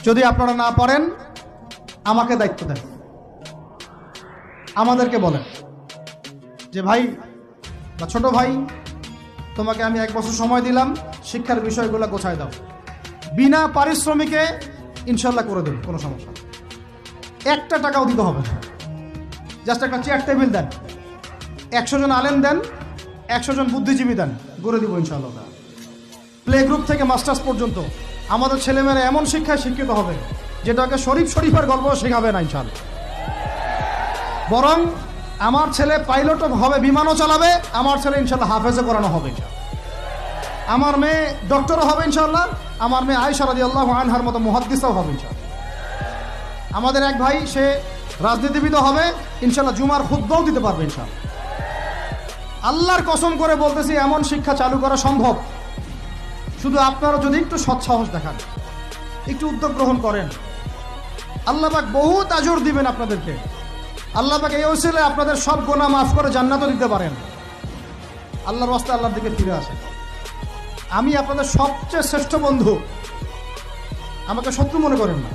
যদি আপনারা না পারেন আমাকে দায়িত্ব দেন, আমাদেরকে বলেন যে ভাই বা ছোট ভাই, তোমাকে আমি 1 বছর সময় দিলাম, শিক্ষার বিষয়গুলো গোছায় দাও। বিনা পারিশ্রমিকে ইনশাল্লাহ করে দেব, কোনো সমস্যা নেই। 1 টাকাও দিতে হবে না, জাস্ট একটা চেয়ার টেবিল দেন, 100 জন আলেম দেন, 100 জন বুদ্ধিজীবী দেন, গড়ে দিব ইনশাল্লাহ। প্লে গ্রুপ থেকে মাস্টার্স পর্যন্ত আমাদের ছেলেমেয়েরা এমন শিক্ষায় শিক্ষিত হবে যেটাকে শরীফের গল্প শেখাবে না ইনশাল্লাহ। বরং আমার ছেলে পাইলটও হবে, বিমানও চালাবে, আমার ছেলে ইনশাল্লাহ হাফেজও করানো হবে ইনশাল্লাহ। আমার মেয়ে ডক্টরও হবে ইনশাল্লাহ, আমার মেয়ে আয়েশা রাদিয়াল্লাহু আনহার মতো মুহাদ্দিসও হবে ইনশাল্লাহ। আমাদের এক ভাই, সে রাজনীতিবিদও হবে ইনশাল্লাহ, জুমার খুতবাও দিতে পারবে ইনশাল্লাহ। আল্লাহর কসম করে বলতেছি, এমন শিক্ষা চালু করা সম্ভব, শুধু আপনারা যদি একটু সৎসাহস দেখান, একটু উদ্যোগ গ্রহণ করেন, আল্লাহ পাক বহুত আজর দিবেন আপনাদেরকে। আল্লাহ পাক এই ওসিলায় আপনাদের সব গুনাহ মাফ করে জান্নাতও দিতে পারেন। আল্লাহর রাস্তায় আল্লাহর দিকে ফিরে আসেন। আমি আপনাদের সবচেয়ে শ্রেষ্ঠ বন্ধু, আমাকে শত্রু মনে করেন না।